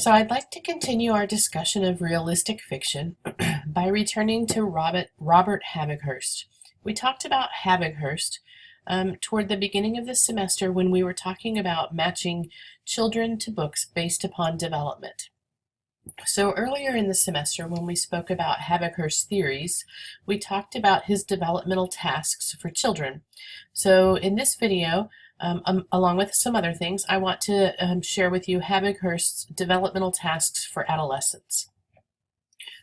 So I'd like to continue our discussion of realistic fiction by returning to Robert Havighurst. We talked about Havighurst toward the beginning of the semester when we were talking about matching children to books based upon development. So earlier in the semester, when we spoke about Havighurst's theories, we talked about his developmental tasks for children. So in this video, along with some other things, I want to share with you Havighurst's developmental tasks for adolescents.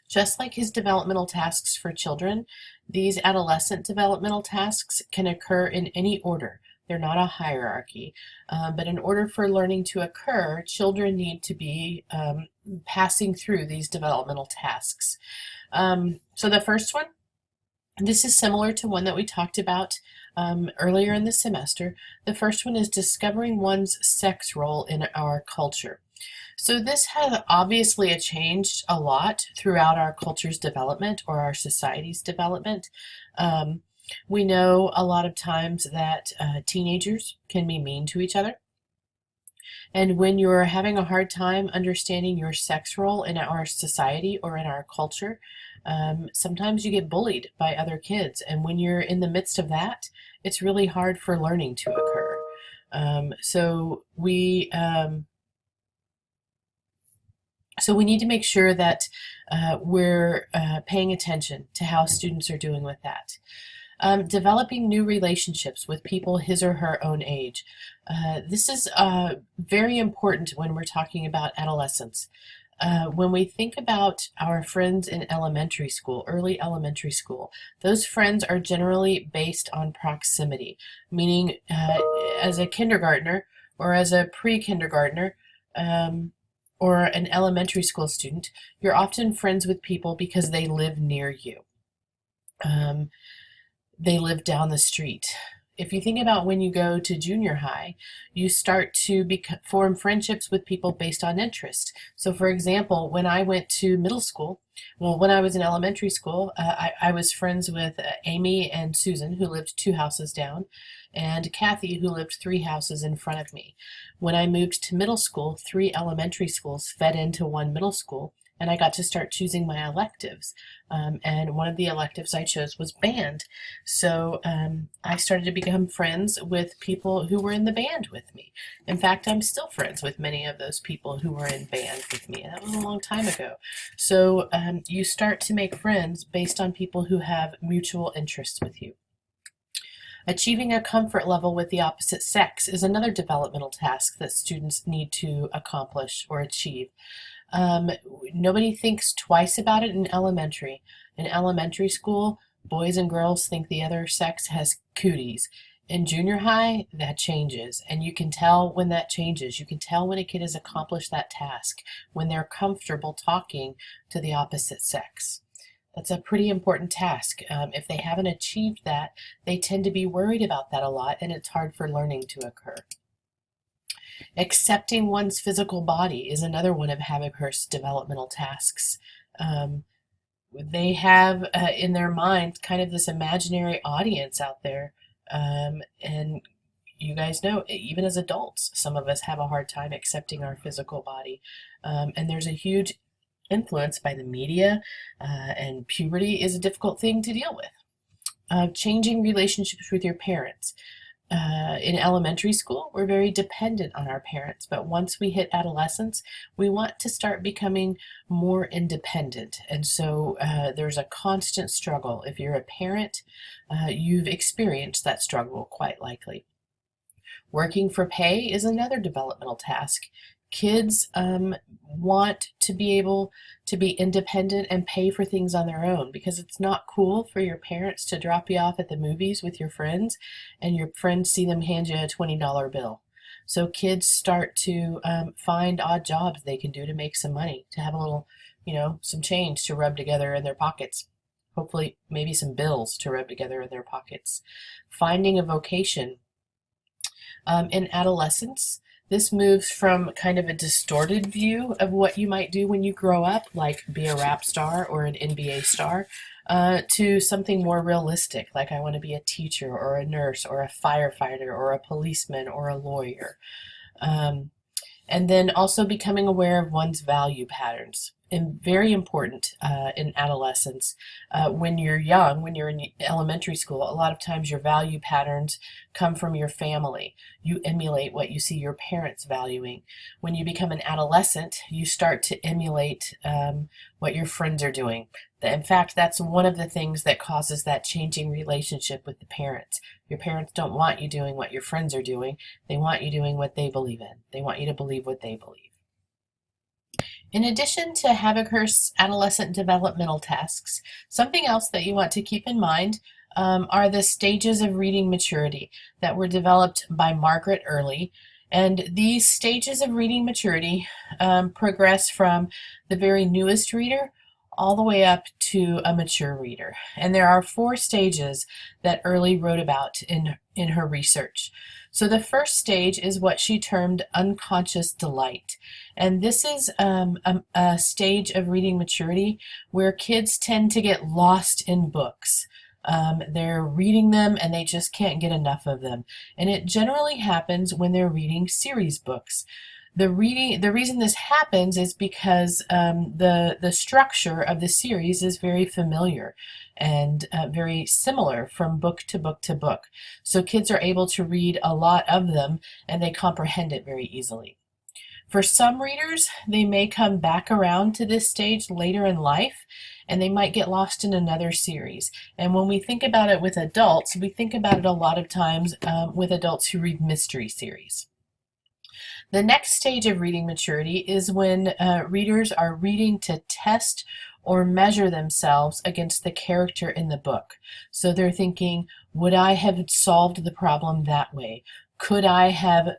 Just like his developmental tasks for children, these adolescent developmental tasks can occur in any order. They're not a hierarchy, but in order for learning to occur, children need to be passing through these developmental tasks. So the first one, this is similar to one that we talked about earlier in the semester. The first one is discovering one's sex role in our culture. So this has obviously changed a lot throughout our culture's development or our society's development. We know a lot of times that teenagers can be mean to each other. And when you're having a hard time understanding your sex role in our society or in our culture, sometimes you get bullied by other kids. And when you're in the midst of that, it's really hard for learning to occur. So we need to make sure that we're paying attention to how students are doing with that. Developing new relationships with people his or her own age. This is very important when we're talking about adolescence. When we think about our friends in elementary school, early elementary school, those friends are generally based on proximity, meaning as a kindergartner or as a pre-kindergartner, or an elementary school student, you're often friends with people because they live near you. They live down the street. If you think about when you go to junior high, you start to form friendships with people based on interest. So for example, when I went to middle school, when I was in elementary school, I was friends with Amy and Susan, who lived 2 houses down, and Kathy, who lived 3 houses in front of me. When I moved to middle school, 3 elementary schools fed into 1 middle school, and I got to start choosing my electives. And one of the electives I chose was band. So I started to become friends with people who were in the band with me. In fact, I'm still friends with many of those people who were in band with me. That was a long time ago. So you start to make friends based on people who have mutual interests with you. Achieving a comfort level with the opposite sex is another developmental task that students need to accomplish or achieve. Nobody thinks twice about it in elementary. In elementary school, boys and girls think the other sex has cooties. In junior high, that changes, and you can tell when that changes. You can tell when a kid has accomplished that task, when they're comfortable talking to the opposite sex. That's a pretty important task. If they haven't achieved that, they tend to be worried about that a lot, and it's hard for learning to occur. Accepting one's physical body is another one of Havighurst's developmental tasks. They have in their mind kind of this imaginary audience out there, and you guys know, even as adults, some of us have a hard time accepting our physical body, and there's a huge influence by the media, and puberty is a difficult thing to deal with. Changing relationships with your parents. In elementary school, we're very dependent on our parents, but once we hit adolescence, we want to start becoming more independent. And so there's a constant struggle. If you're a parent, you've experienced that struggle quite likely. Working for pay is another developmental task. Kids want to be able to be independent and pay for things on their own, because it's not cool for your parents to drop you off at the movies with your friends and your friends see them hand you a $20 bill. So kids start to find odd jobs they can do to make some money, to have a little, some change to rub together in their pockets. Hopefully, maybe some bills to rub together in their pockets. Finding a vocation. In adolescence, this moves from kind of a distorted view of what you might do when you grow up, like be a rap star or an NBA star, to something more realistic, like I want to be a teacher or a nurse or a firefighter or a policeman or a lawyer. And then also becoming aware of one's value patterns. And very important in adolescence. When you're young, when you're in elementary school, a lot of times your value patterns come from your family. You emulate what you see your parents valuing. When you become an adolescent, you start to emulate what your friends are doing. In fact, that's one of the things that causes that changing relationship with the parents. Your parents don't want you doing what your friends are doing. They want you doing what they believe in. They want you to believe what they believe. In addition to Havighurst's adolescent developmental tasks, something else that you want to keep in mind are the stages of reading maturity that were developed by Margaret Early. And these stages of reading maturity progress from the very newest reader all the way up to a mature reader. And there are 4 stages that Early wrote about in her research. So the first stage is what she termed unconscious delight. And this is a stage of reading maturity where kids tend to get lost in books. They're reading them and they just can't get enough of them. And it generally happens when they're reading series books. The reason this happens is because the structure of the series is very familiar and very similar from book to book to book. So kids are able to read a lot of them and they comprehend it very easily. For some readers, they may come back around to this stage later in life and they might get lost in another series. And when we think about it with adults, we think about it a lot of times with adults who read mystery series. The next stage of reading maturity is when readers are reading to test or measure themselves against the character in the book. So they're thinking, would I have solved the problem that way? Could I have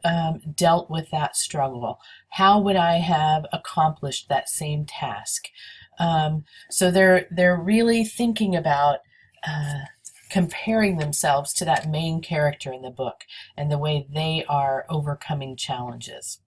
dealt with that struggle? How would I have accomplished that same task? So they're really thinking about comparing themselves to that main character in the book and the way they are overcoming challenges.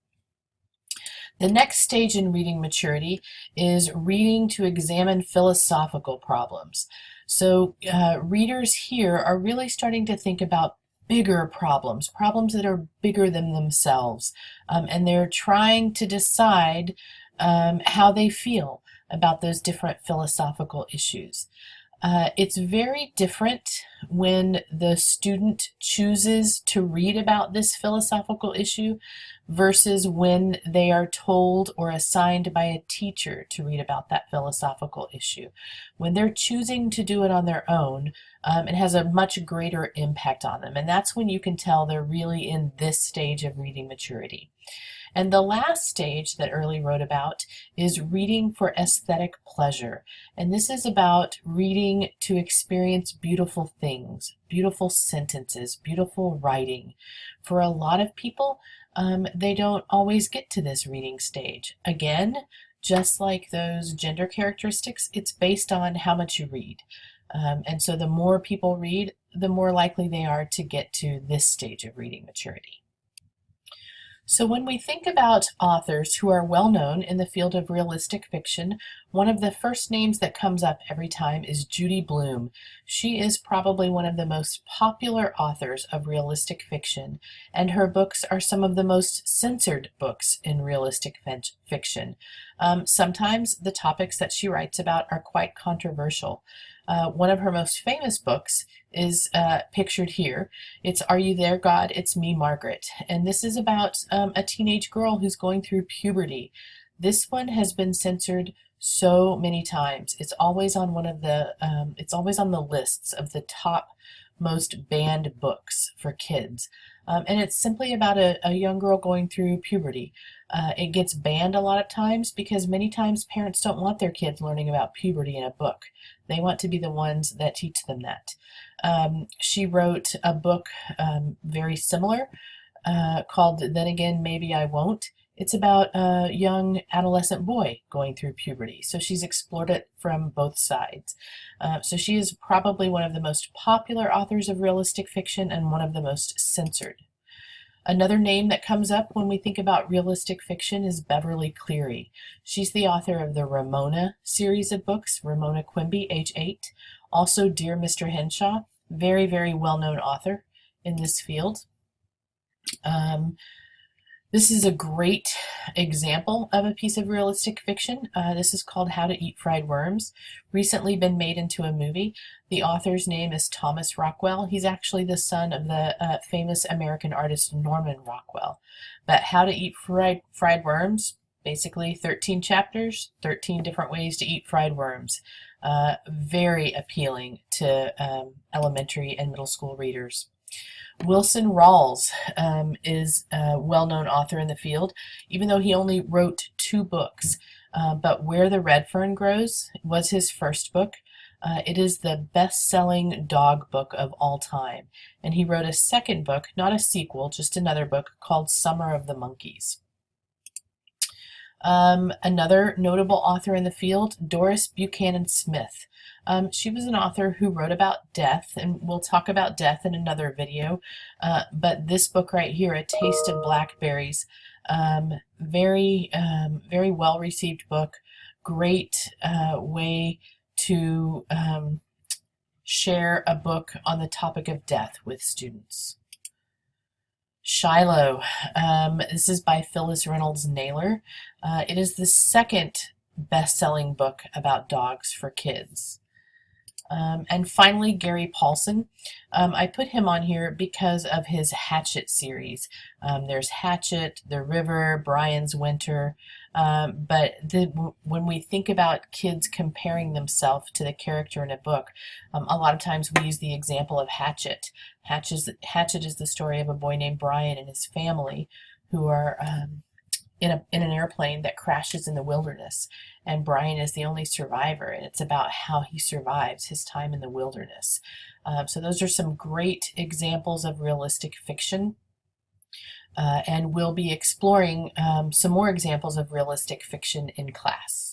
The next stage in reading maturity is reading to examine philosophical problems. So readers here are really starting to think about bigger problems that are bigger than themselves, and they're trying to decide how they feel about those different philosophical issues. It's very different when the student chooses to read about this philosophical issue versus when they are told or assigned by a teacher to read about that philosophical issue. When they're choosing to do it on their own, it has a much greater impact on them. And that's when you can tell they're really in this stage of reading maturity. And the last stage that Early wrote about is reading for aesthetic pleasure. And this is about reading to experience beautiful things, beautiful sentences, beautiful writing. For a lot of people, they don't always get to this reading stage. Again, just like those gender characteristics, it's based on how much you read. And so the more people read, the more likely they are to get to this stage of reading maturity. So when we think about authors who are well known in the field of realistic fiction, one of the first names that comes up every time is Judy Blume. She is probably one of the most popular authors of realistic fiction, and her books are some of the most censored books in realistic fiction. Sometimes the topics that she writes about are quite controversial. One of her most famous books is pictured here. It's Are You There, God? It's Me, Margaret. And this is about a teenage girl who's going through puberty. This one has been censored so many times. It's always on it's always on the lists of the top most banned books for kids. And it's simply about a young girl going through puberty. It gets banned a lot of times because many times parents don't want their kids learning about puberty in a book. They want to be the ones that teach them that. She wrote a book very similar called Then Again, Maybe I Won't. It's about a young adolescent boy going through puberty. So she's explored it from both sides. So she is probably one of the most popular authors of realistic fiction and one of the most censored. Another name that comes up when we think about realistic fiction is Beverly Cleary. She's the author of the Ramona series of books, Ramona Quimby, age 8. Also Dear Mr. Henshaw, very, very well-known author in this field. This is a great example of a piece of realistic fiction. This is called How to Eat Fried Worms, recently been made into a movie. The author's name is Thomas Rockwell. He's actually the son of the famous American artist Norman Rockwell. But How to Eat Fried Worms, basically 13 chapters, 13 different ways to eat fried worms. Very appealing to elementary and middle school readers. Wilson Rawls is a well-known author in the field, even though he only wrote 2 books. But Where the Red Fern Grows was his first book. It is the best-selling dog book of all time. And he wrote a second book, not a sequel, just another book called Summer of the Monkeys. Another notable author in the field, Doris Buchanan Smith. She was an author who wrote about death, and we'll talk about death in another video. But this book right here, A Taste of Blackberries, very well received book. Great way to share a book on the topic of death with students. Shiloh. This is by Phyllis Reynolds Naylor. It is the second best-selling book about dogs for kids. And finally, Gary Paulson. I put him on here because of his Hatchet series. There's Hatchet, The River, Brian's Winter. But when we think about kids comparing themselves to the character in a book, a lot of times we use the example of Hatchet. Hatchet is the story of a boy named Brian and his family who are in an airplane that crashes in the wilderness, and Brian is the only survivor, and it's about how he survives his time in the wilderness. So those are some great examples of realistic fiction, and we'll be exploring some more examples of realistic fiction in class.